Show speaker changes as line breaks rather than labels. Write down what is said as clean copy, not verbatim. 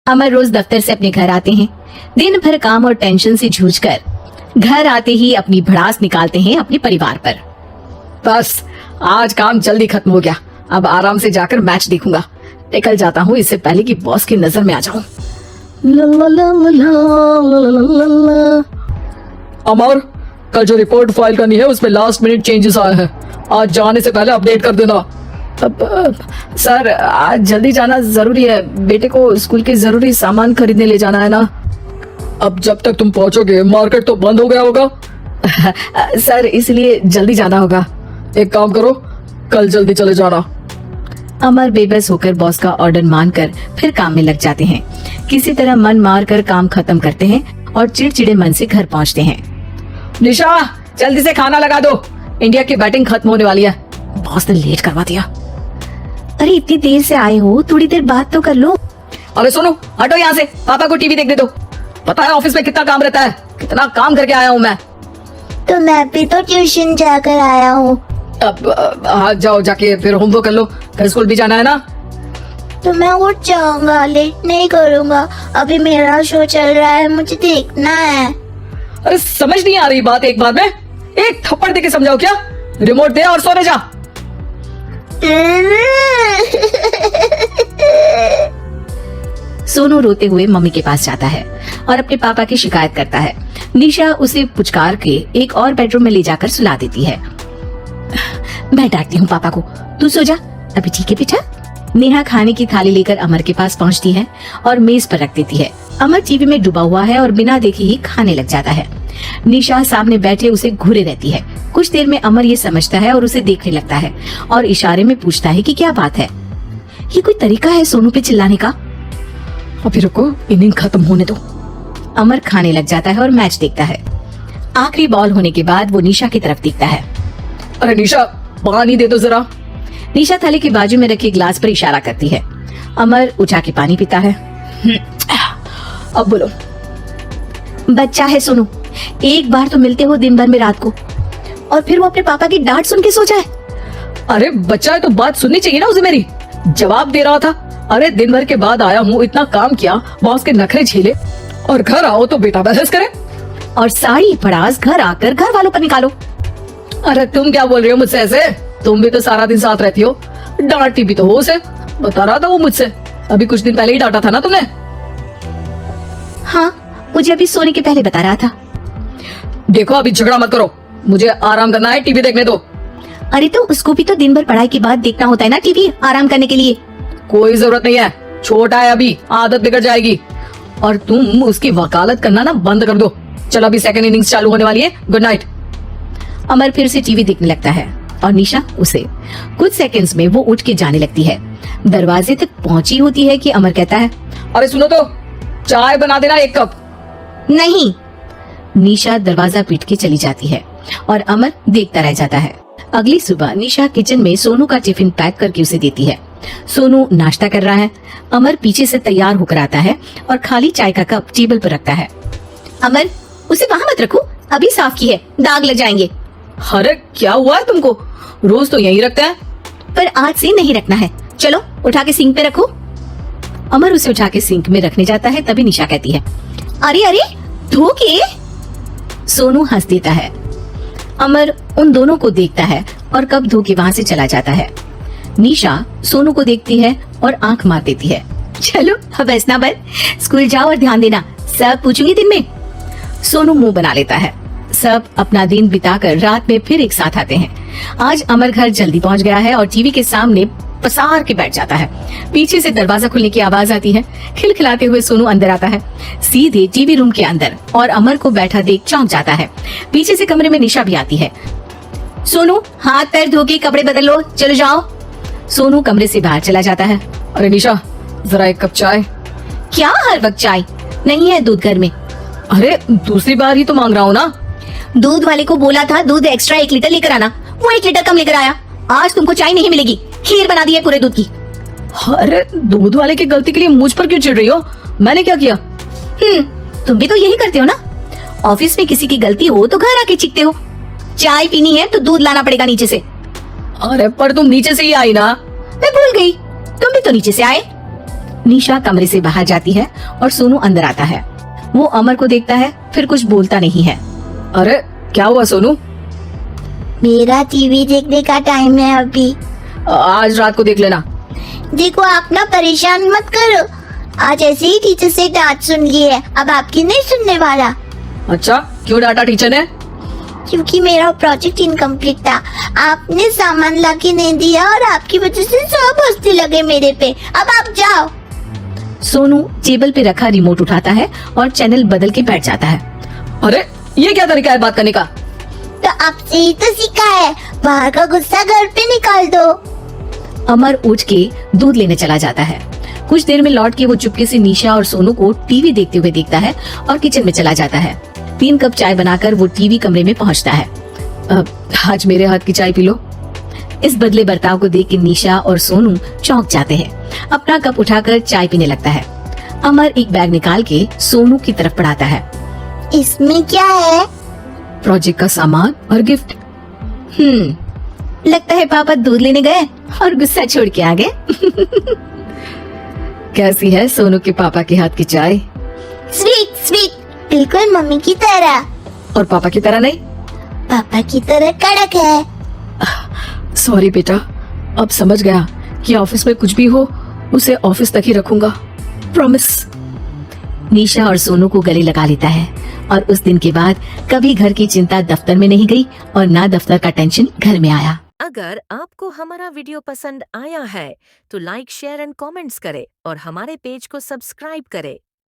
अमर रोज दफ्तर से अपने घर आते हैं। दिन भर काम और टेंशन से जूझकर घर आते ही अपनी भड़ास निकालते हैं अपने परिवार पर।
बस आज काम जल्दी खत्म हो गया, अब आराम से जाकर मैच देखूंगा। निकल जाता हूँ इससे पहले कि बॉस की नजर में आ जाऊं। अमर, कल जो रिपोर्ट फाइल करनी है उसमें लास्ट मिनट चेंजेस आए हैं, आज जाने से पहले अपडेट कर देना। सर आज जल्दी जाना जरूरी है, बेटे को स्कूल के जरूरी सामान खरीदने ले जाना है ना। अब जब तक तुम पहुंचोगे मार्केट तो बंद हो गया होगा। सर इसलिए जल्दी जाना होगा। एक काम करो, कल जल्दी चले जाना।
अमर बेबस होकर बॉस का ऑर्डर मानकर फिर काम में लग जाते हैं। किसी तरह मन मार कर काम खत्म करते हैं और चिड़चिड़े मन से घर पहुंचते हैं।
निशा जल्दी से खाना लगा दो, इंडिया की बैटिंग खत्म होने वाली है।
बॉस ने लेट करवा दिया। अरे इतनी देर से आए हो, थोड़ी देर बात तो कर लो।
अरे सुनो, हटो यहाँ से, पापा को टीवी देखने दो। पता है ऑफिस में कितना काम रहता है, कितना काम करके आया हूँ मैं।
तो मैं भी तो ट्यूशन जाकर आया हूँ।
अब हाँ जाओ, जाके फिर होमवर्क कर लो, कल स्कूल भी जाना है ना।
तो मैं उठ जाऊंगा, लेट नहीं करूँगा। अभी मेरा शो चल रहा है, मुझे देखना है।
अरे समझ नहीं आ रही बात एक बार में, एक थप्पड़ देके समझाओ क्या। रिमोट दे और सोने जा।
सोनू रोते हुए मम्मी के पास जाता है और अपने पापा की शिकायत करता है। निशा उसे पुचकार के एक और बेडरूम में ले जाकर सुला देती है। मैं डांटती हूँ पापा को, तू सो जा। अभी ठीक है बेटा। नेहा खाने की थाली लेकर अमर के पास पहुँचती है और मेज पर रख देती है। अमर टीवी में डूबा हुआ है और बिना देखे ही खाने लग जाता है। निशा सामने बैठे उसे घूरे रहती है। कुछ देर में अमर ये समझता है और उसे देखने लगता है और इशारे में पूछता है कि क्या बात है। ये कोई तरीका है सोनू पे चिल्लाने का?
अभी रुको, इनिंग खत्म होने दो।
अमर खाने लग जाता है और मैच देखता है। आखिरी बॉल होने के बाद वो निशा की तरफ देखता है।
अरे निशा पानी दे दो जरा।
निशा थाली के बाजू में रखे ग्लास पर इशारा करती है। अमर उठा के पानी पीता है।
अब बोलो।
बच्चा है सोनू, एक बार तो मिलते हो दिन भर में रात को, और फिर वो अपने पापा की डांट सुन के सो जाए।
अरे बच्चा है तो बात सुननी चाहिए ना उसे मेरी। जवाब दे रहा था। अरे दिन भर के बाद आया हूँ, इतना काम किया, बॉस के नखरे झेले, और घर आओ तो बेटा बहस करे
और सारी पड़ास घर आकर घर वालों पर निकालो।
अरे तुम क्या बोल रही हो मुझसे ऐसे? तुम भी तो सारा दिन साथ रहती हो, डांटती भी तो हो उसे। बता रहा था वो मुझसे, अभी कुछ दिन पहले ही डांटा था ना तुमने।
हाँ, मुझे अभी सोने के पहले बता रहा था।
देखो अभी झगड़ा मत करो, मुझे आराम करना है, टीवी देखने दो।
अरे तो उसको भी तो दिन भर पढ़ाई के बाद देखना होता है ना टीवी, आराम करने के लिए।
कोई जरूरत नहीं है, छोटा है अभी, आदत बिगड़ जाएगी। और तुम उसकी वकालत करना ना बंद कर दो। चलो अभी सेकंड इनिंग्स चालू होने वाली है, गुड नाइट।
अमर फिर से टीवी देखने लगता है और निशा उसे। कुछ सेकंड्स में वो उठ के जाने लगती है। दरवाजे तक पहुंची होती है कि अमर कहता है,
अरे सुनो तो, चाय बना देना 1 कप।
नहीं। निशा दरवाजा पीट के चली जाती है और अमर देखता रह जाता है। अगली सुबह निशा किचन में सोनू का टिफिन पैक करके उसे देती है। सोनू नाश्ता कर रहा है। अमर पीछे से तैयार होकर आता है और खाली चाय का कप टेबल पर रखता है। अमर, उसे वहाँ मत रखो, अभी साफ की है, दाग लग जाएंगे।
अरे क्या हुआ है तुमको? रोज तो यही रखता है।
पर आज से नहीं रखना है, चलो उठा के सिंक पे रखो। अमर उसे उठा के सिंक में रखने जाता है, तभी निशा कहती है, अरे अरे धो के। सोनू हंस देता है। अमर उन दोनों को देखता है और कप धो के वहाँ से चला जाता है। निशा सोनू को देखती है और आंख मार देती है। चलो अब हंसना बंद, स्कूल जाओ और ध्यान देना, सब पूछूंगी दिन में। सोनू मुंह बना लेता है। सब अपना दिन बिताकर रात में फिर एक साथ आते हैं। आज अमर घर जल्दी पहुंच गया है और टीवी के सामने पसार के बैठ जाता है। पीछे से दरवाजा खुलने की आवाज आती है। खिलखिलाते हुए सोनू अंदर आता है, सीधे टीवी रूम के अंदर, और अमर को बैठा देख चौंक जाता है। पीछे से कमरे में निशा भी आती है। सोनू हाथ पैर धो के कपड़े बदल लो, चलो जाओ। सोनू कमरे से बाहर चला जाता है।
अरे निशा जरा 1 कप चाय।
क्या हर वक्त चाय? नहीं है दूध घर में।
अरे दूसरी बार ही तो मांग रहा हूँ ना।
दूध वाले को बोला था दूध एक्स्ट्रा 1 लीटर लेकर आना, वो 1 लीटर कम लेकर आया। आज तुमको चाय नहीं मिलेगी, खीर बना दी है पूरे दूध की।
अरे दूध वाले की गलती के लिए मुझ पर क्यों चिढ़ रही हो? मैंने क्या किया?
तुम भी तो यही करते हो ना। ऑफिस में किसी की गलती हो तो घर आके चीखते हो। चाय पीनी है तो दूध लाना पड़ेगा नीचे से।
अरे पर तुम नीचे से ही आई ना।
मैं भूल गई, तुम भी तो नीचे से आए। निशा कमरे से बाहर जाती है और सोनू अंदर आता है। वो अमर को देखता है, फिर कुछ बोलता नहीं है।
अरे क्या हुआ सोनू?
मेरा टीवी देखने का टाइम है अभी।
आज रात को देख लेना।
देखो आप ना परेशान मत करो, आज ऐसे ही टीचर से डांट सुन ली है, अब आपकी नहीं सुनने वाला।
अच्छा, क्यों डांटा टीचर ने?
क्योंकि मेरा प्रोजेक्ट इनकम्प्लीट था, आपने सामान ला के नहीं दिया और आपकी वजह से सब हंसने लगे मेरे पे। अब आप जाओ।
सोनू टेबल पे रखा रिमोट उठाता है और चैनल बदल के बैठ जाता है।
अरे ये क्या तरीका है बात करने का?
तो आपसे ही तो सीखा है, बाहर का गुस्सा घर पे निकाल दो।
अमर उठ के दूध लेने चला जाता है। कुछ देर में लौट के वो चुपके से निशा और सोनू को टीवी देखते हुए देखता है और किचन में चला जाता है। 3 कप चाय बनाकर वो टीवी कमरे में पहुंचता है। आज मेरे हाथ की चाय पी लो। इस बदले बर्ताव को देख के निशा और सोनू चौंक जाते हैं। अपना कप उठाकर चाय पीने लगता है। अमर एक बैग निकाल के सोनू की तरफ बढ़ाता है।
इसमें क्या है?
प्रोजेक्ट का सामान और गिफ्ट।
लगता है पापा दूध लेने गए और गुस्सा छोड़ के आ गए।
कैसी है सोनू के पापा के हाथ की चाय?
स्वीट स्वीट, बिल्कुल मम्मी की तरह।
और पापा की तरह नहीं?
पापा की तरह कड़क है।
सॉरी बेटा, अब समझ गया कि ऑफिस में कुछ भी हो उसे ऑफिस तक ही रखूंगा, प्रॉमिस।
निशा और सोनू को गले लगा लेता है और उस दिन के बाद कभी घर की चिंता दफ्तर में नहीं गई और ना दफ्तर का टेंशन घर में आया।
अगर आपको हमारा वीडियो पसंद आया है तो लाइक, शेयर एंड कमेंट्स करें और हमारे पेज को सब्सक्राइब करें।